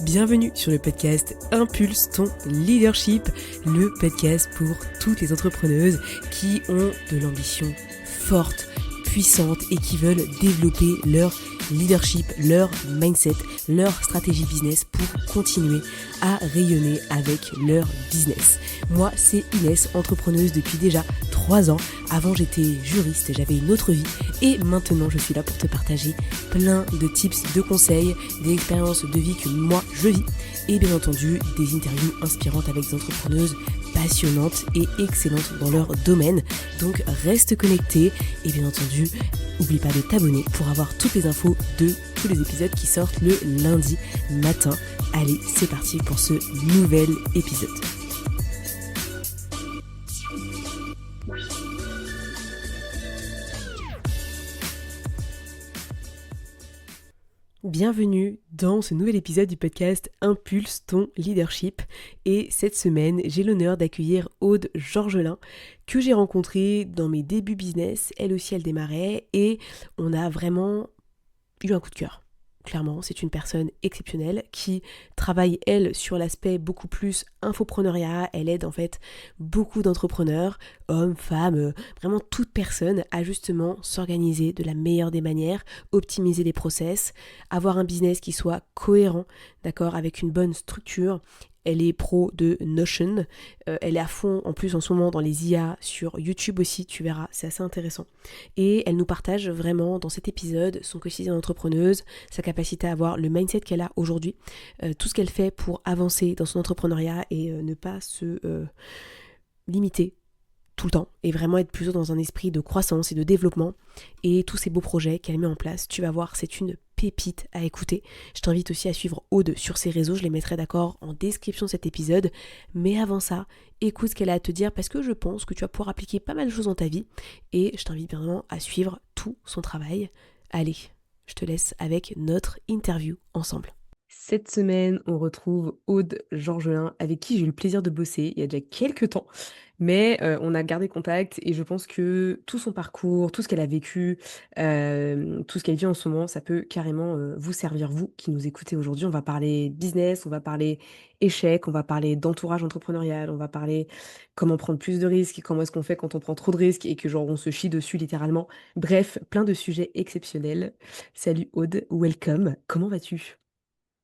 Bienvenue sur le podcast Impulse ton leadership, le podcast pour toutes les entrepreneuses qui ont de l'ambition forte, puissante et qui veulent développer leur leadership, leur mindset, leur stratégie business pour continuer à rayonner avec leur business. Moi, c'est Inès, entrepreneuse depuis déjà 3 ans. Avant, j'étais juriste, j'avais une autre vie et maintenant, je suis là pour te partager plein de tips, de conseils, des expériences de vie que moi, je vis et bien entendu, des interviews inspirantes avec des entrepreneuses passionnantes et excellentes dans leur domaine. Donc, reste connecté et bien entendu, n'oublie pas de t'abonner pour avoir toutes les infos de tous les épisodes qui sortent le lundi matin. Allez, c'est parti pour ce nouvel épisode. Bienvenue dans ce nouvel épisode du podcast Impulse ton leadership. Et cette semaine, j'ai l'honneur d'accueillir Aude Georgelin que j'ai rencontrée dans mes débuts business. Elle aussi, elle démarrait et on a vraiment eu un coup de cœur. Clairement, c'est une personne exceptionnelle qui travaille, elle, sur l'aspect beaucoup plus infopreneuriat. Elle aide en fait beaucoup d'entrepreneurs, hommes, femmes, vraiment toute personne à justement s'organiser de la meilleure des manières, optimiser les process, avoir un business qui soit cohérent, d'accord, avec une bonne structure. Elle est pro de Notion, elle est à fond en plus en ce moment dans les IA sur YouTube aussi, tu verras, c'est assez intéressant. Et elle nous partage vraiment dans cet épisode son quotidien d'entrepreneuse, sa capacité à avoir le mindset qu'elle a aujourd'hui, tout ce qu'elle fait pour avancer dans son entrepreneuriat et ne pas se limiter tout le temps et vraiment être plutôt dans un esprit de croissance et de développement et tous ces beaux projets qu'elle met en place. Tu vas voir, c'est une pépite à écouter. Je t'invite aussi à suivre Aude sur ses réseaux, je les mettrai d'accord en description de cet épisode. Mais avant ça, écoute ce qu'elle a à te dire parce que je pense que tu vas pouvoir appliquer pas mal de choses dans ta vie et je t'invite bien vraiment à suivre tout son travail. Allez, je te laisse avec notre interview ensemble. Cette semaine, on retrouve Aude Georgelin avec qui j'ai eu le plaisir de bosser il y a déjà quelques temps. Mais on a gardé contact et je pense que tout son parcours, tout ce qu'elle a vécu, tout ce qu'elle vit en ce moment, ça peut carrément vous servir, vous qui nous écoutez aujourd'hui. On va parler business, on va parler échec, on va parler d'entourage entrepreneurial, on va parler comment prendre plus de risques, comment est-ce qu'on fait quand on prend trop de risques et que genre on se chie dessus littéralement. Bref, plein de sujets exceptionnels. Salut Aude, welcome, comment vas-tu?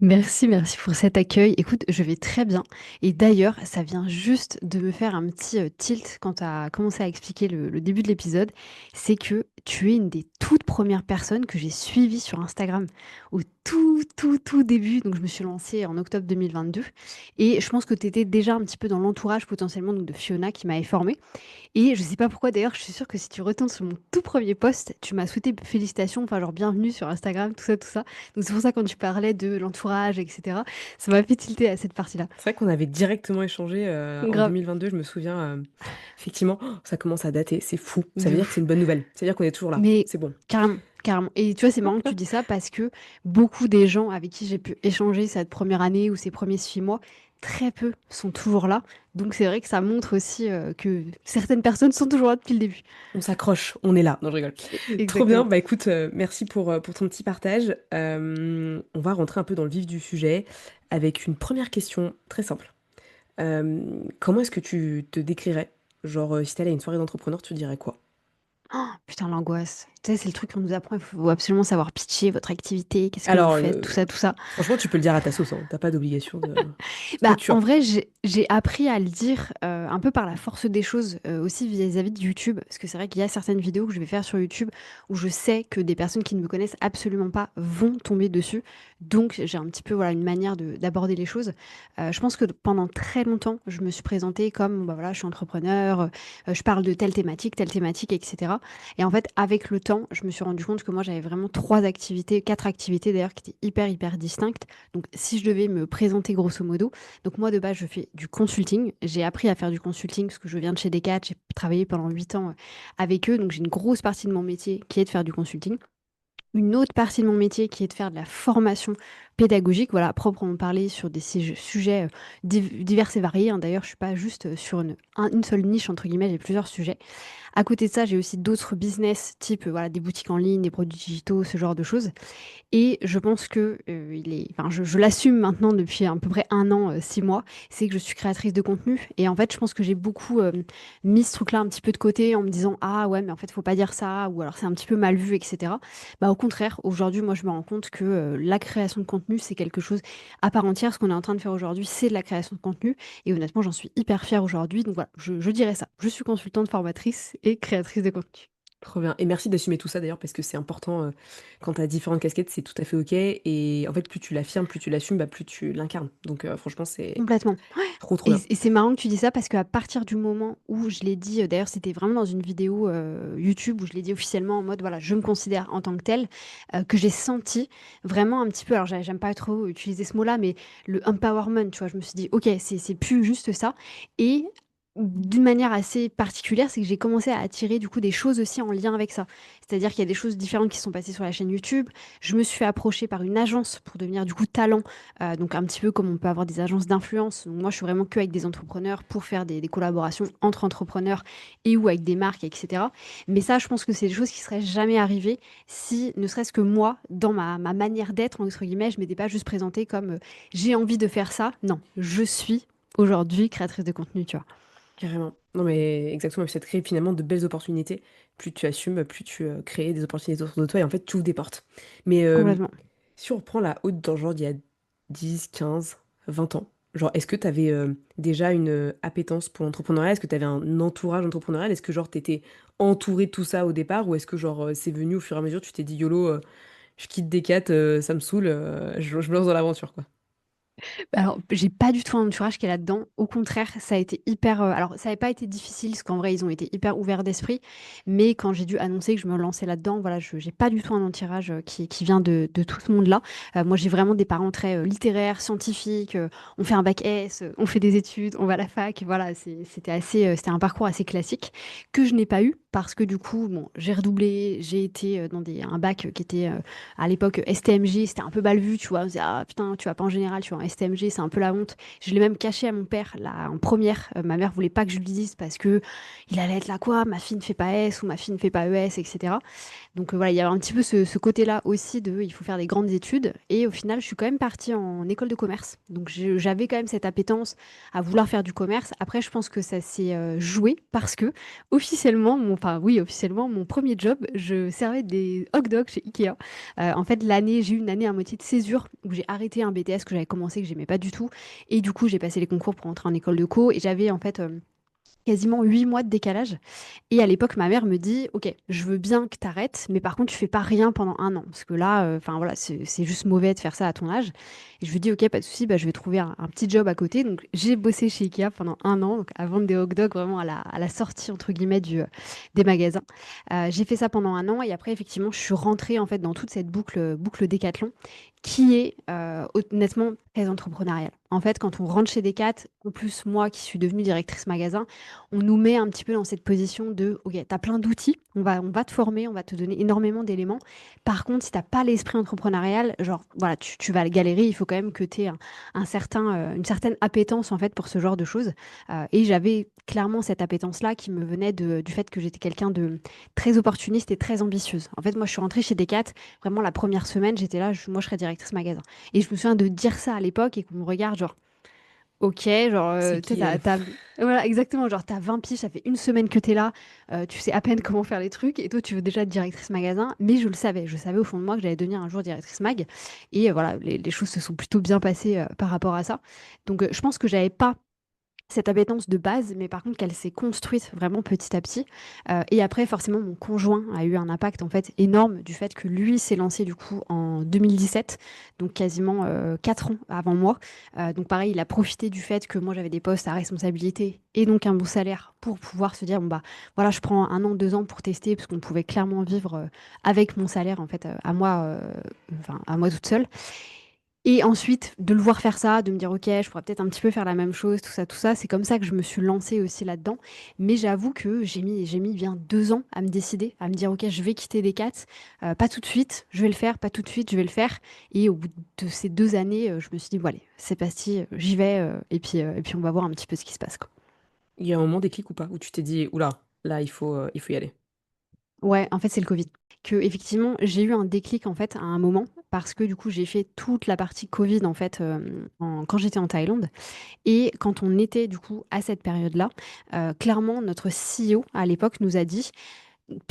Merci pour cet accueil. Écoute, je vais très bien. Et d'ailleurs, ça vient juste de me faire un petit tilt quand tu as commencé à expliquer le début de l'épisode. C'est que tu es une des toutes premières personnes que j'ai suivies sur Instagram au tout début. Donc, je me suis lancée en octobre 2022. Et je pense que tu étais déjà un petit peu dans l'entourage potentiellement donc, de Fiona qui m'avait formée. Et je sais pas pourquoi d'ailleurs, je suis sûre que si tu retournes sur mon tout premier post, tu m'as souhaité félicitations, enfin genre bienvenue sur Instagram, tout ça, tout ça. Donc c'est pour ça quand tu parlais de l'entourage, etc., ça m'a fait tilter à cette partie-là. C'est vrai qu'on avait directement échangé en Grave, 2022, je me souviens. Effectivement, ça commence à dater, c'est fou. Ça veut de dire que c'est ouf. une bonne nouvelle. Ça veut dire qu'on est toujours là. Mais C'est bon. carrément, carrément. Et tu vois, c'est marrant que tu dis ça parce que beaucoup des gens avec qui j'ai pu échanger cette première année ou ces premiers 6 mois, très peu sont toujours là. Donc c'est vrai que ça montre aussi que certaines personnes sont toujours là depuis le début. On s'accroche, on est là. Non, je rigole. Trop bien. Exactement. Bah écoute, merci pour ton petit partage. On va rentrer un peu dans le vif du sujet avec une première question très simple. Comment est-ce que tu te décrirais? Genre, si t'allais à une soirée d'entrepreneur, tu dirais quoi? Oh, putain, l'angoisse. Tu sais, c'est le truc qu'on nous apprend. Il faut absolument savoir pitcher votre activité, qu'est-ce que vous Alors, faites, tout ça, tout ça. franchement, tu peux le dire à ta sauce, hein. T'as pas d'obligation de Bah, en structure. vrai, j'ai appris à le dire un peu par la force des choses, aussi vis-à-vis de YouTube. Parce que c'est vrai qu'il y a certaines vidéos que je vais faire sur YouTube où je sais que des personnes qui ne me connaissent absolument pas vont tomber dessus. Donc, j'ai un petit peu voilà, une manière d'aborder les choses. Je pense que pendant très longtemps, je me suis présentée comme, bah voilà, je suis entrepreneur, je parle de telle thématique, etc. Et en fait, avec le temps, je me suis rendu compte que moi, j'avais vraiment 3 activités, 4 activités d'ailleurs, qui étaient hyper distinctes. Donc, si je devais me présenter grosso modo, donc moi de base je fais du consulting. J'ai appris à faire du consulting parce que je viens de chez Decat, j'ai travaillé pendant 8 ans avec eux, donc j'ai une grosse partie de mon métier qui est de faire du consulting. Une autre partie de mon métier qui est de faire de la formation pédagogique, voilà, à proprement parler sur des sujets divers et variés, hein. D'ailleurs, je suis pas juste sur une seule niche, entre guillemets, j'ai plusieurs sujets. À côté de ça, j'ai aussi d'autres business, type voilà, des boutiques en ligne, des produits digitaux, ce genre de choses. Et je pense que enfin, je l'assume maintenant depuis à peu près un an, 6 mois, c'est que je suis créatrice de contenu. Et en fait, je pense que j'ai beaucoup mis ce truc-là un petit peu de côté en me disant ah ouais, mais en fait, faut pas dire ça, ou alors c'est un petit peu mal vu, etc. Bah, au contraire, aujourd'hui, moi, je me rends compte que la création de contenu, c'est quelque chose à part entière. Ce qu'on est en train de faire aujourd'hui, c'est de la création de contenu. Et honnêtement, j'en suis hyper fière aujourd'hui. Donc voilà, je dirais ça. Je suis consultante formatrice et créatrice de contenu. Trop bien. Et merci d'assumer tout ça d'ailleurs, parce que c'est important quand tu as différentes casquettes, c'est tout à fait ok. Et en fait, plus tu l'affirmes, plus tu l'assumes, bah, plus tu l'incarnes. Donc franchement, c'est Complètement. trop trop Et bien. et c'est marrant que tu dis ça parce qu'à partir du moment où je l'ai dit, d'ailleurs c'était vraiment dans une vidéo, YouTube où je l'ai dit officiellement en mode voilà, je me considère en tant que telle, que j'ai senti vraiment un petit peu, alors j'aime pas trop utiliser ce mot-là, mais le empowerment, tu vois? Je me suis dit: «OK, c'est plus juste ça» et d'une manière assez particulière, c'est que j'ai commencé à attirer du coup des choses aussi en lien avec ça. C'est-à-dire qu'il y a des choses différentes qui sont passées sur la chaîne YouTube. Je me suis fait approcher par une agence pour devenir du coup talent. Donc un petit peu comme on peut avoir des agences d'influence. Donc moi, je suis vraiment qu'avec des entrepreneurs pour faire des collaborations entre entrepreneurs et ou avec des marques, etc. Mais ça, je pense que c'est des choses qui seraient jamais arrivées si, ne serait-ce que moi, dans ma manière d'être, entre guillemets, je m'étais pas juste présentée comme j'ai envie de faire ça. Non, je suis aujourd'hui créatrice de contenu, tu vois. Carrément. Non mais exactement, puis ça te crée finalement de belles opportunités. Plus tu assumes, plus tu crées des opportunités autour de toi et en fait tu ouvres des portes. Mais Complètement. si on reprend la haute dans genre d'il y a 10, 15, 20 ans, genre est-ce que tu avais déjà une appétence pour l'entrepreneuriat? Est-ce que tu avais un entourage entrepreneurial? Est-ce que genre t'étais entouré de tout ça au départ? Ou est-ce que genre c'est venu au fur et à mesure, tu t'es dit YOLO, je quitte Decat, ça me saoule, je me lance dans l'aventure quoi. Alors, j'ai pas du tout un entourage qui est là-dedans. Au contraire, ça a été hyper, alors ça avait pas été difficile parce qu'en vrai, ils ont été hyper ouverts d'esprit. Mais quand j'ai dû annoncer que je me lançais là-dedans, voilà, je j'ai pas du tout un entourage, qui vient de tout ce monde-là. Moi, j'ai vraiment des parents très, littéraires, scientifiques, on fait un bac S, on fait des études, on va à la fac. Voilà, c'était assez, c'était un parcours assez classique que je n'ai pas eu parce que du coup, bon, j'ai redoublé, j'ai été, dans un bac qui était, à l'époque, STMG, c'était un peu mal vu, tu vois. On disait, ah putain, tu vas pas en général, tu vois, en STMG, c'est un peu la honte. Je l'ai même caché à mon père, là, en première. Ma mère voulait pas que je lui dise parce que il allait être là, quoi, ma fille ne fait pas S ou ma fille ne fait pas ES, etc. Donc voilà, il y avait un petit peu ce côté-là aussi de il faut faire des grandes études. Et au final, je suis quand même partie en école de commerce. Donc j'avais quand même cette appétence à vouloir faire du commerce. Après, je pense que ça s'est joué parce que officiellement, enfin oui, officiellement, mon premier job, je servais des hot dogs chez Ikea. En fait, j'ai eu une année à moitié de césure où j'ai arrêté un BTS que j'avais commencé, que j'aimais pas du tout. Et du coup, j'ai passé les concours pour entrer en école de co. Et j'avais en fait quasiment 8 mois de décalage. Et à l'époque, ma mère me dit, OK, je veux bien que tu arrêtes, mais par contre, tu fais pas rien pendant un an. Parce que là, enfin voilà, c'est juste mauvais de faire ça à ton âge. Et je lui dis, OK, pas de souci, bah, je vais trouver un petit job à côté. Donc, j'ai bossé chez Ikea pendant un an, donc à vendre des hot dogs vraiment à la sortie, entre guillemets, des magasins. J'ai fait ça pendant un an. Et après, effectivement, je suis rentrée en fait dans toute cette boucle Décathlon qui est honnêtement très entrepreneuriale. En fait, quand on rentre chez Decat, en plus moi qui suis devenue directrice magasin, on nous met un petit peu dans cette position de OK, tu as plein d'outils, on va te former, on va te donner énormément d'éléments. Par contre, si tu pas l'esprit entrepreneurial, genre voilà, tu vas galérer, il faut quand même que tu aies une certaine appétence en fait pour ce genre de choses. Et j'avais clairement cette appétence-là qui me venait du fait que j'étais quelqu'un de très opportuniste et très ambitieuse. En fait, moi, je suis rentrée chez Decat, vraiment la première semaine, j'étais là, moi, je serais directrice magasin. Et je me souviens de dire ça à l'époque et qu'on me regarde, genre, OK, genre, C'est tu sais, qui elle? voilà, exactement, genre, t'as 20 piges, ça fait une semaine que t'es là, tu sais à peine comment faire les trucs, et toi, tu veux déjà être directrice magasin, mais je savais au fond de moi que j'allais devenir un jour directrice mag, et voilà, les choses se sont plutôt bien passées par rapport à ça. Donc, je pense que j'avais pas cette appétence de base, mais par contre qu'elle s'est construite vraiment petit à petit. Et après, forcément, mon conjoint a eu un impact en fait énorme du fait que lui s'est lancé du coup en 2017, donc quasiment 4 ans avant moi. Donc pareil, il a profité du fait que moi j'avais des postes à responsabilité et donc un bon salaire pour pouvoir se dire bon bah voilà, je prends un an, 2 ans pour tester parce qu'on pouvait clairement vivre avec mon salaire en fait à moi, enfin à moi toute seule. Et ensuite, de le voir faire ça, de me dire, OK, je pourrais peut-être un petit peu faire la même chose, tout ça, c'est comme ça que je me suis lancée aussi là-dedans. Mais j'avoue que j'ai mis bien 2 ans à me décider, à me dire: «OK, je vais quitter Decat, pas tout de suite, je vais le faire, pas tout de suite, je vais le faire». Et au bout de ces 2 années, je me suis dit: «Bon allez, c'est parti, j'y vais, et puis on va voir un petit peu ce qui se passe, quoi». Il y a un moment déclic ou pas? Où tu t'es dit: «Ouh là, il faut y aller»? Ouais, en fait, c'est le Covid. Que effectivement, j'ai eu un déclic, en fait, à un moment parce que du coup, j'ai fait toute la partie Covid, en fait, quand j'étais en Thaïlande. Et quand on était du coup à cette période-là, clairement notre CEO à l'époque nous a dit: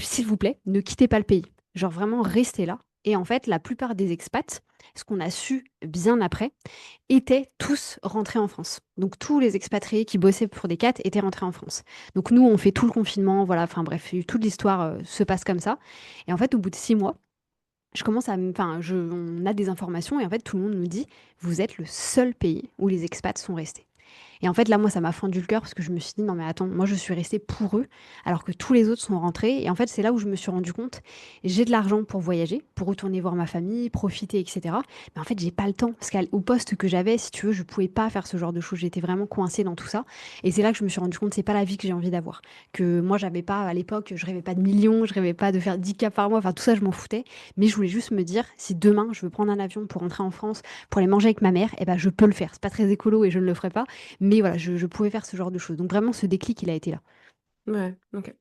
«S'il vous plaît, ne quittez pas le pays. Genre vraiment restez là». Et en fait, la plupart des expats, ce qu'on a su bien après, étaient tous rentrés en France. Donc tous les expatriés qui bossaient pour Decat étaient rentrés en France. Donc nous, on fait tout le confinement, voilà, enfin bref, toute l'histoire, se passe comme ça. Et en fait, au bout de 6 mois, je commence à me enfin, je on a des informations et en fait, tout le monde nous dit: «Vous êtes le seul pays où les expats sont restés». Et en fait, là, moi, ça m'a fendu le cœur parce que je me suis dit: «Non mais attends, moi je suis restée pour eux, alors que tous les autres sont rentrés». Et en fait, c'est là où je me suis rendu compte, j'ai de l'argent pour voyager, pour retourner voir ma famille, profiter et cetera. Mais en fait, j'ai pas le temps parce qu'au poste que j'avais, si tu veux, je pouvais pas faire ce genre de choses. J'étais vraiment coincée dans tout ça et c'est là que je me suis rendu compte, c'est pas la vie que j'ai envie d'avoir. Que moi, j'avais pas à l'époque, je rêvais pas de millions, je rêvais pas de faire 10 cas par mois, enfin tout ça, je m'en foutais. Mais je voulais juste me dire: «Si demain je veux prendre un avion pour rentrer en France, pour aller manger avec ma mère, et ben je peux le faire». C'est pas très écolo et je ne le ferai pas, mais voilà, je pouvais faire ce genre de choses. Donc vraiment ce déclic, il a été là. Ouais, OK.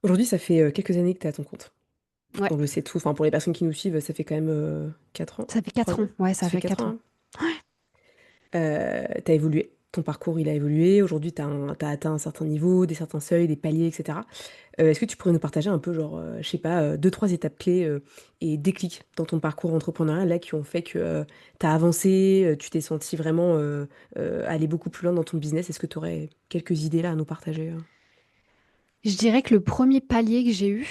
Aujourd'hui, ça fait, quelques années que tu es à ton compte. Ouais, On le sait tous, enfin pour les personnes qui nous suivent, ça fait quand même, 4 ans? ça fait 3 4 ans. ans? Ouais, Ça ça fait fait 4 4 ans, ans. hein? Tu évolué. Ton parcours, il a évolué. Aujourd'hui, tu as atteint un certain niveau, des certains seuils, des paliers et cetera. Est-ce que tu pourrais nous partager un peu genre, je sais pas, 2-3 étapes clés, et déclics dans ton parcours entrepreneurial là qui ont fait que, tu as avancé, tu t'es senti vraiment, aller beaucoup plus loin dans ton business? Est-ce que tu aurais quelques idées là à nous partager? Je dirais que le premier palier que j'ai eu,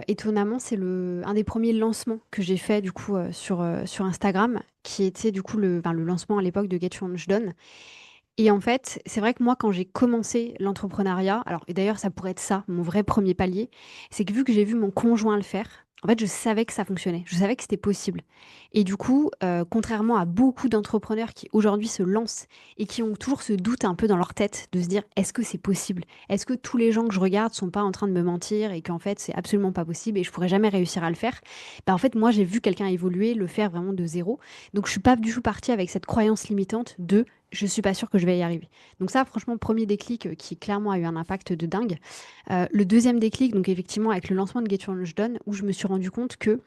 étonnamment, c'est le un des premiers lancements que j'ai fait du coup, sur Instagram, qui était du coup le lancement à l'époque de Get Change Done. Et en fait, c'est vrai que moi, quand j'ai commencé l'entrepreneuriat, alors et d'ailleurs, ça pourrait être ça, mon vrai premier palier, c'est que vu que j'ai vu mon conjoint le faire, en fait, je savais que ça fonctionnait. Je savais que c'était possible. Et du coup, contrairement à beaucoup d'entrepreneurs qui aujourd'hui se lancent et qui ont toujours ce doute un peu dans leur tête de se dire: «Est-ce que c'est possible? Est-ce que tous les gens que je regarde sont pas en train de me mentir et qu'en fait, c'est absolument pas possible et je pourrais jamais réussir à le faire?» Bah, en fait, moi, j'ai vu quelqu'un évoluer, le faire vraiment de zéro. Donc je suis pas du tout partie avec cette croyance limitante de: «Je suis pas sûre que je vais y arriver». Donc ça, franchement, premier déclic, qui clairement a eu un impact de dingue. Le 2e déclic, donc effectivement avec le lancement de Get Your Lunch Done, où je me suis rendu compte que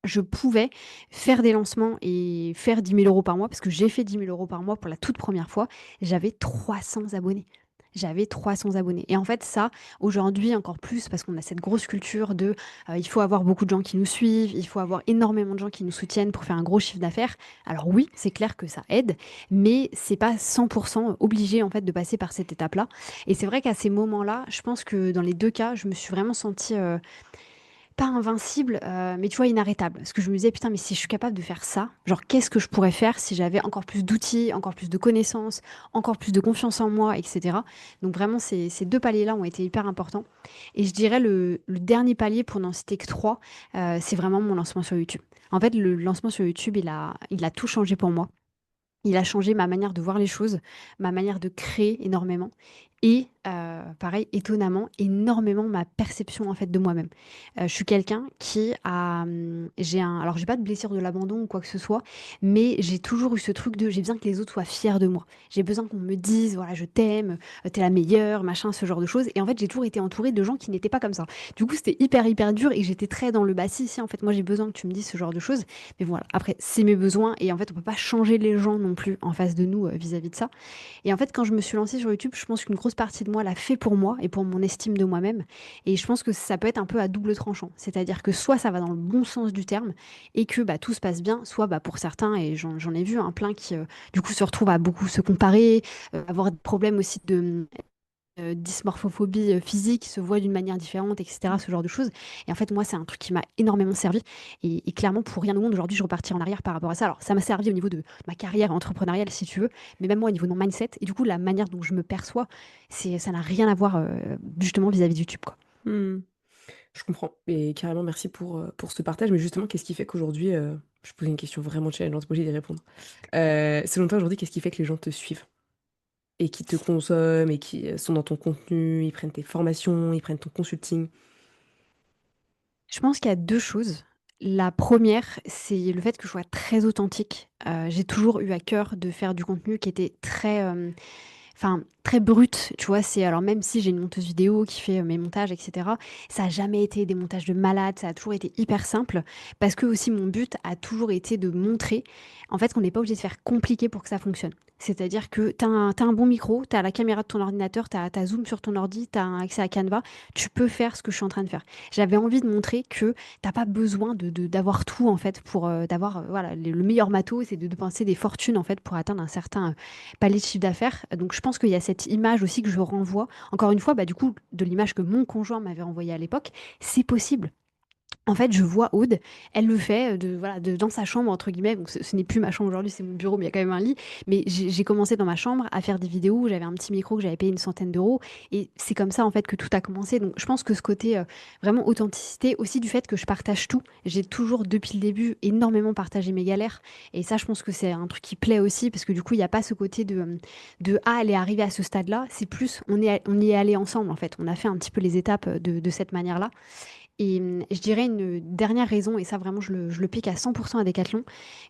je pouvais faire des lancements et faire 10 000 € par mois, parce que j'ai fait 10 000 € par mois pour la toute première fois. J'avais 300 abonnés. J'avais 300 abonnés. Et en fait, ça, aujourd'hui, encore plus, parce qu'on a cette grosse culture de il faut avoir beaucoup de gens qui nous suivent, il faut avoir énormément de gens qui nous soutiennent pour faire un gros chiffre d'affaires. Alors oui, c'est clair que ça aide, mais c'est pas 100% obligé en fait de passer par cette étape-là. Et c'est vrai qu'à ces moments-là, je pense que dans les deux cas, je me suis vraiment sentie pas invincible, mais tu vois, inarrêtable. Parce que je me disais: «Putain, mais si je suis capable de faire ça, genre qu'est-ce que je pourrais faire si j'avais encore plus d'outils, encore plus de connaissances, encore plus de confiance en moi?» et cetera. Donc vraiment ces 2 paliers-là ont été hyper importants. Et je dirais le dernier palier, pour n'en citer que 3, c'est vraiment mon lancement sur YouTube. En fait, le lancement sur YouTube, il a tout changé pour moi. Il a changé ma manière de voir les choses, ma manière de créer énormément et pareil, étonnamment, énormément ma perception, en fait, de moi-même. Je suis quelqu'un qui a, j'ai pas de blessure de l'abandon ou quoi que ce soit, mais j'ai toujours eu ce truc de j'ai besoin que les autres soient fiers de moi. J'ai besoin qu'on me dise: «Voilà, je t'aime, tu la meilleure», machin, ce genre de choses. Et en fait, j'ai toujours été entourée de gens qui n'étaient pas comme ça. Du coup, c'était hyper, hyper dur et j'étais très dans le: «Bah si, en fait, moi j'ai besoin que tu me dises ce genre de choses». Mais voilà, après, c'est mes besoins et en fait, on peut pas changer les gens non plus en face de nous, vis-à-vis de ça. Et en fait, quand je me suis lancée sur YouTube, je pense qu'une grosse partie de moi l'a fait pour moi et pour mon estime de moi-même. Et je pense que ça peut être un peu à double tranchant. C'est-à-dire que soit ça va dans le bon sens du terme et que bah, tout se passe bien, soit bah, pour certains, et j'en ai vu un plein qui du coup se retrouvent à beaucoup se comparer, avoir des problèmes aussi de dysmorphophobie, physique, se voient d'une manière différente et cetera, ce genre de choses. Et en fait, moi, c'est un truc qui m'a énormément servi et clairement, pour rien au monde, aujourd'hui, je repartirai en arrière par rapport à ça. Alors, ça m'a servi au niveau de ma carrière entrepreneuriale, si tu veux, mais même moi, au niveau de mon mindset et du coup, la manière dont je me perçois, ça n'a rien à voir, justement vis-à-vis de YouTube, quoi. Mmh. Je comprends et carrément merci pour ce partage. Mais justement, qu'est-ce qui fait qu'aujourd'hui, je posais une question vraiment challengeante, pas obligée d'y répondre. Selon toi, aujourd'hui, qu'est-ce qui fait que les gens te suivent et qui te consomment et qui, sont dans ton contenu, ils prennent tes formations, ils prennent ton consulting? Je pense qu'il y a 2 choses. La première, c'est le fait que je sois très authentique. J'ai toujours eu à cœur de faire du contenu qui était très, enfin, très brut, tu vois? C'est alors même si j'ai une monteuse vidéo qui fait, mes montages et cetera, ça a jamais été des montages de malade, ça a toujours été hyper simple parce que aussi mon but a toujours été de montrer, en fait, qu'on n'est pas obligé de faire compliqué pour que ça fonctionne. C'est-à-dire que tu as un bon micro, tu as la caméra de ton ordinateur, tu as Zoom sur ton ordi, tu as un accès à Canva, tu peux faire ce que je suis en train de faire. J'avais envie de montrer que tu as pas besoin d'avoir tout, en fait, pour, d'avoir, voilà, le meilleur matos et de dépenser des fortunes, en fait, pour atteindre un certain, palier de chiffre d'affaires. Donc je pense qu'il y a cette image aussi que je renvoie. Encore une fois, bah, du coup, de l'image que mon conjoint m'avait envoyée à l'époque, c'est possible. En fait, je vois Aude, elle le fait, voilà, dans sa chambre entre guillemets, donc ce n'est plus ma chambre aujourd'hui, c'est mon bureau, mais il y a quand même un lit. Mais j'ai commencé dans ma chambre à faire des vidéos où j'avais un petit micro que j'avais payé une centaine d'euros et c'est comme ça en fait que tout a commencé. Donc je pense que ce côté, vraiment authenticité, aussi du fait que je partage tout. J'ai toujours depuis le début énormément partagé mes galères et ça je pense que c'est un truc qui plaît aussi parce que du coup il y a pas ce côté de: «Ah elle est arrivée à ce stade-là», c'est plus on y est allé ensemble en fait. On a fait un petit peu les étapes, de cette manière-là. Et je dirais une dernière raison et ça vraiment je le pique à 100 à Decathlon,